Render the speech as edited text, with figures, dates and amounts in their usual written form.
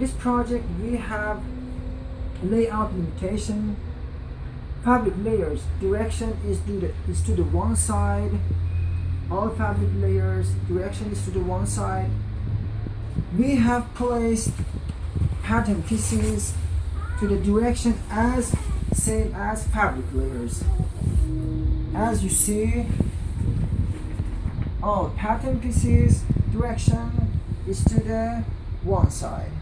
this project we have layout limitation. Fabric layers direction is to the one side. All fabric layers direction is to the one side. We have placed pattern pieces to the direction as same as fabric layers. As you see, all pattern pieces direction is to the one side.